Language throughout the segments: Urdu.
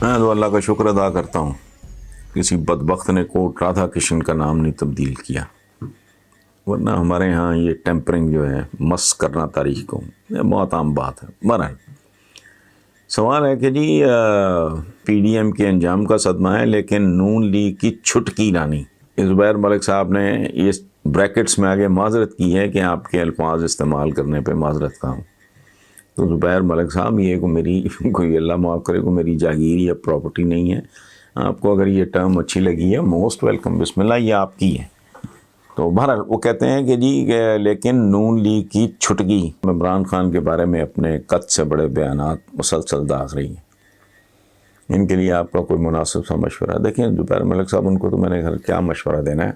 میں تو اللہ کا شکر ادا کرتا ہوں کسی بدبخت نے کوٹ رادھا کرشن کا نام نہیں تبدیل کیا، ورنہ ہمارے ہاں یہ ٹیمپرنگ جو ہے مس کرنا تاریخ کو یہ بہت عام بات ہے۔ بہرحال سوال ہے کہ جی پی ڈی ایم کے انجام کا صدمہ ہے لیکن نون لیگ کی چھٹکی رانی۔ زبیر ملک صاحب نے اس بریکٹس میں آگے معذرت کی ہے کہ آپ کے الفاظ استعمال کرنے پہ معذرت کا ہوں۔ تو زبیر ملک صاحب یہ کوئی اللہ معاف کرے کو میری جاگیر یا پراپرٹی نہیں ہے، آپ کو اگر یہ ٹرم اچھی لگی ہے موسٹ ویلکم، بسم اللہ، یہ آپ کی ہے۔ تو بہرحال وہ کہتے ہیں کہ جی لیکن نون لیگ کی چھٹکی، عمران خان کے بارے میں اپنے قد سے بڑے بیانات مسلسل داغ رہی ہیں، ان کے لیے آپ کا کوئی مناسب سا مشورہ؟ دیکھیں زبیر ملک صاحب، ان کو تو میں نے کیا مشورہ دینا ہے،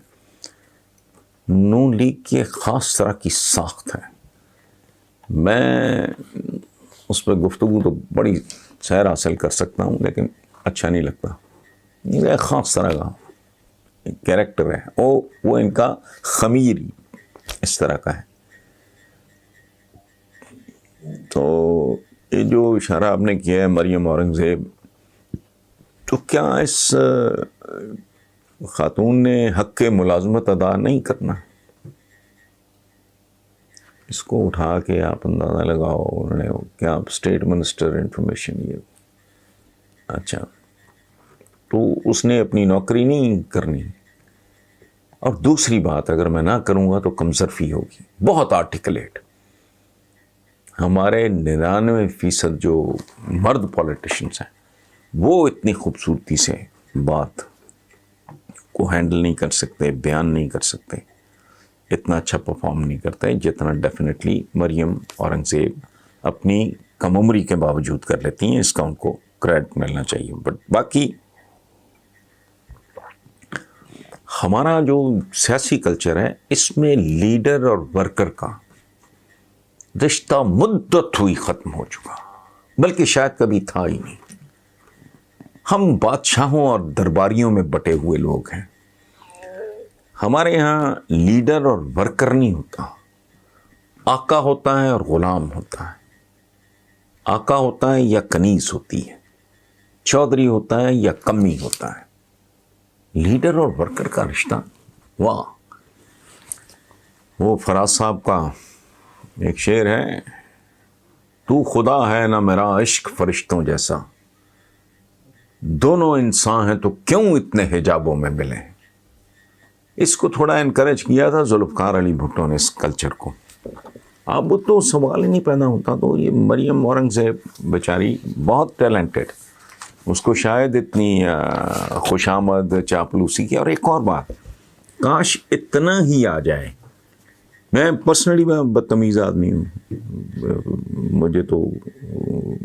نون لیگ کی ایک خاص طرح کی ساخت ہے، میں اس پہ گفتگو تو بڑی سیر حاصل کر سکتا ہوں لیکن اچھا نہیں لگتا، یہ ایک خاص طرح کا کیریکٹر ہے، وہ ان کا خمیر اس طرح کا ہے۔ تو یہ جو اشارہ آپ نے کیا ہے مریم اورنگزیب، تو کیا اس خاتون نے حق ملازمت ادا نہیں کرنا؟ اس کو اٹھا کے آپ اندازہ لگاؤ، انہوں نے کیا اسٹیٹ منسٹر انفارمیشن، یہ اچھا تو اس نے اپنی نوکری نہیں کرنی۔ اور دوسری بات، اگر میں نہ کروں گا تو کمزرفی ہوگی، بہت آرٹیکلیٹ۔ ہمارے 99% جو مرد پولیٹیشنز ہیں وہ اتنی خوبصورتی سے بات کو ہینڈل نہیں کر سکتے، بیان نہیں کر سکتے، اتنا اچھا پرفارم نہیں کرتے جتنا ڈیفینیٹلی مریم اورنگزیب اپنی کم عمری کے باوجود کر لیتی ہیں۔ اس کا ان کو کریڈٹ ملنا چاہیے۔ بٹ باقی ہمارا جو سیاسی کلچر ہے اس میں لیڈر اور ورکر کا رشتہ مدت ہوئی ختم ہو چکا، بلکہ شاید کبھی تھا ہی نہیں۔ ہم بادشاہوں اور درباریوں میں بٹے ہوئے لوگ ہیں، ہمارے یہاں لیڈر اور ورکر نہیں ہوتا، آقا ہوتا ہے اور غلام ہوتا ہے، آقا ہوتا ہے یا کنیز ہوتی ہے، چودھری ہوتا ہے یا کمی ہوتا ہے۔ لیڈر اور ورکر کا رشتہ، واہ! وہ فراز صاحب کا ایک شعر ہے، تو خدا ہے نہ میرا عشق فرشتوں جیسا، دونوں انسان ہیں تو کیوں اتنے حجابوں میں ملے۔ اس کو تھوڑا انکریج کیا تھا ذوالفقار علی بھٹو نے اس کلچر کو۔ اب تو سوال ہی نہیں پیدا ہوتا۔ تو یہ مریم اورنگزیب بیچاری بہت ٹیلنٹڈ، اس کو شاید اتنی خوش آمد چاپلوسی کی۔ اور ایک اور بات، کاش اتنا ہی آ جائے۔ میں پرسنلی بدتمیز آدمی ہوں، مجھے تو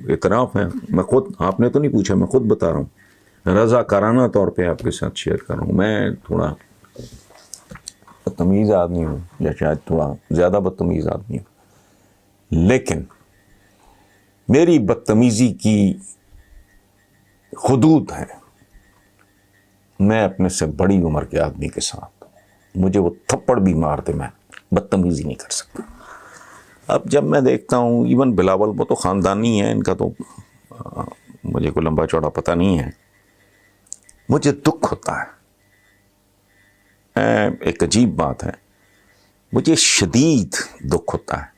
اعتراف ہے، میں خود، آپ نے تو نہیں پوچھا، میں خود بتا رہا ہوں، رضاکارانہ طور پہ آپ کے ساتھ شیئر کر رہا ہوں۔ میں تھوڑا بدتمیز آدمی ہوں، یا شاید تھوڑا زیادہ بدتمیز آدمی ہوں، لیکن میری بدتمیزی کی حدود ہے۔ میں اپنے سے بڑی عمر کے آدمی کے ساتھ، مجھے وہ تھپڑ بھی مار دے، میں بدتمیزی نہیں کر سکتا۔ اب جب میں دیکھتا ہوں ایون بلاول، وہ تو خاندانی ہے، ان کا تو مجھے کوئی لمبا چوڑا پتہ نہیں ہے، مجھے دکھ ہوتا ہے۔ ایک عجیب بات ہے، مجھے شدید دکھ ہوتا ہے۔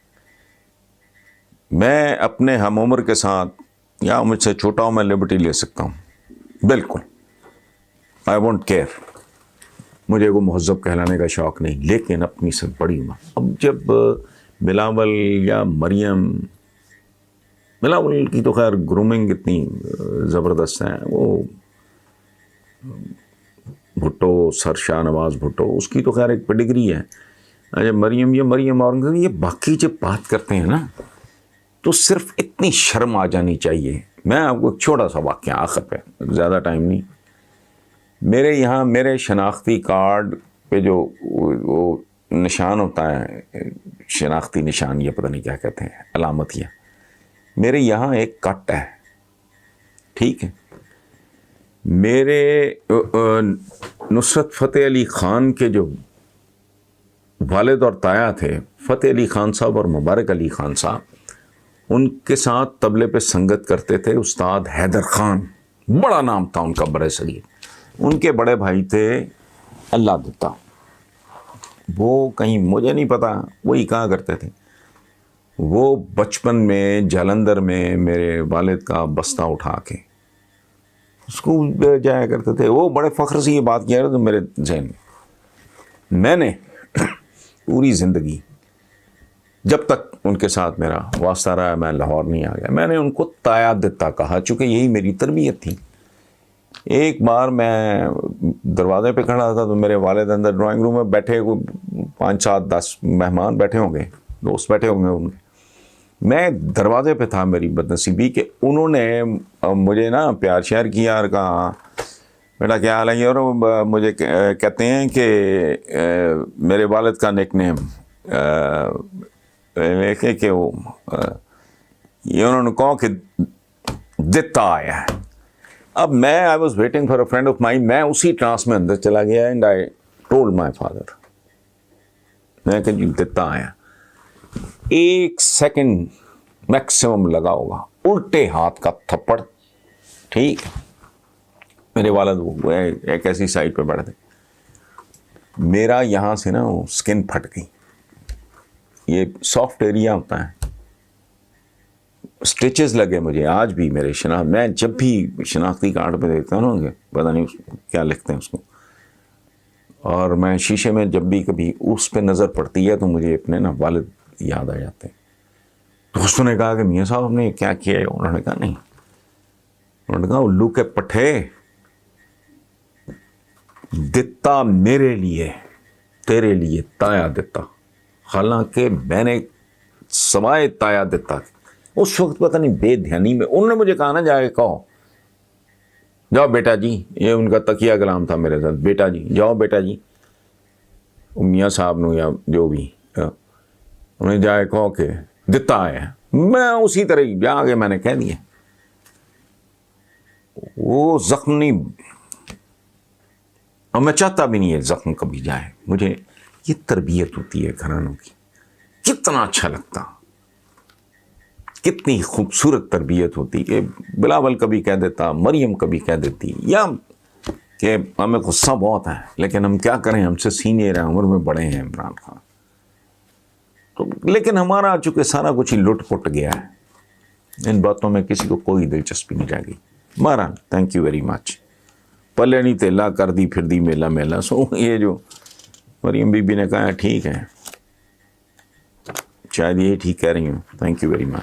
میں اپنے ہم عمر کے ساتھ یا مجھ سے چھوٹا ہوں، میں لبرٹی لے سکتا ہوں، بالکل، آئی وونٹ کیئر، مجھے کو مہذب کہلانے کا شوق نہیں، لیکن اپنی سے بڑی عمر۔ اب جب بلاول یا مریم، بلاول کی تو خیر گرومنگ اتنی زبردست ہے، وہ بھٹو، سر شاہ نواز بھٹو، اس کی تو خیر ایک پیڈگری ہے۔ اچھا مریم اورنگزیب، یہ باقی جب بات کرتے ہیں نا تو صرف اتنی شرم آ جانی چاہیے۔ میں آپ کو ایک چھوٹا سا واقعہ آخر پہ، زیادہ ٹائم نہیں، میرے یہاں میرے شناختی کارڈ پہ جو وہ نشان ہوتا ہے، شناختی نشان، یہ پتہ نہیں کیا کہتے ہیں، علامت، یہ میرے یہاں ایک کٹ ہے، ٹھیک ہے۔ میرے نصرت فتح علی خان کے جو والد اور تایا تھے، فتح علی خان صاحب اور مبارک علی خان صاحب، ان کے ساتھ طبلے پہ سنگت کرتے تھے استاد حیدر خان بڑا نام تھا ان کا برے صغیر. ان کے بڑے بھائی تھے اللہ دتا, وہ کہیں مجھے نہیں پتا وہی کہا کرتے تھے, وہ بچپن میں جالندھر میں میرے والد کا بستہ اٹھا کے اسکول جایا کرتے تھے. وہ بڑے فخر سے یہ بات کیا تو میرے ذہن میں نے پوری زندگی جب تک ان کے ساتھ میرا واسطہ رہا, میں لاہور نہیں آ گیا, میں نے ان کو تایا دتا کہا, چونکہ یہی میری تربیت تھی. ایک بار میں دروازے پہ کھڑا تھا تو میرے والد اندر ڈرائنگ روم میں بیٹھے, 5 7 10 مہمان بیٹھے ہوں گے, دوست بیٹھے ہوں گے ان کے, میں دروازے پہ تھا. میری بدنصیبی کہ انہوں نے مجھے نا پیار شیار کیا اور کہا بیٹا کیا حال ہے, اور مجھے کہتے ہیں کہ میرے والد کا نیک نیم لکھے کہ وہ یہ انہوں نے کہا کہ دتا آیا ہے. اب میں I was waiting for a friend of mine, میں اسی ٹرانس میں اندر چلا گیا and I told my father, میں کہ جی دتا آیا. 1 سیکنڈ میکسیمم لگا ہوگا, الٹے ہاتھ کا تھپڑ, ٹھیک ہے. میرے والد وہ ایک ایسی سائڈ پہ بیٹھے, میرا یہاں سے نا وہ اسکن پھٹ گئی. یہ سافٹ ایریا ہوتا ہے, اسٹیچز لگے مجھے آج بھی میرے میں جب بھی شناختی کارڈ پہ دیکھتا ہوں نا, پتہ نہیں کیا لکھتے ہیں اس کو, اور میں شیشے میں جب بھی کبھی اس پہ نظر پڑتی ہے تو مجھے اپنے نا والد یاد آ جاتے ہیں. دوستوں نے کہا کہ میاں صاحب نے کیا کیا ہے, انہوں نے کہا نہیں, انہوں نے کہا الو کے پٹھے دتا میرے لیے تیرے لیے تایا دتا, حالانکہ میں نے سوائے تایا دتا اس وقت پتہ نہیں بے دھیانی میں انہوں نے مجھے کہا نا جا کے کہو جاؤ بیٹا جی, یہ ان کا تکیہ کلام تھا میرے ساتھ, بیٹا جی جاؤ بیٹا جی, میاں صاحب نو یا جو بھی انہیں جا کے کہو کہ دتا آیا. میں اسی طرح ہی جا کے میں نے کہہ دیا, وہ زخم نہیں, اور میں چاہتا بھی نہیں ہے زخم کبھی جائے. مجھے یہ تربیت ہوتی ہے گھرانوں کی, کتنا اچھا لگتا, کتنی خوبصورت تربیت ہوتی کہ بلاول کبھی کہہ دیتا, مریم کبھی کہہ دیتی, یا کہ ہمیں غصہ بہت ہے لیکن ہم کیا کریں, ہم سے سینئر ہیں, عمر میں بڑے ہیں عمران خان, تو لیکن ہمارا چونکہ سارا کچھ ہی لٹ پٹ گیا ہے, ان باتوں میں کسی کو کوئی دلچسپی نہیں جائے گی. مہاراج تھینک یو ویری مچ. پلے نہیں تیلا کر دی پھر دی میلا میلا. سو یہ جو مریم بی بی نے کہا ٹھیک ہے, شاید یہ ٹھیک کہہ رہی ہوں. Thank you very much.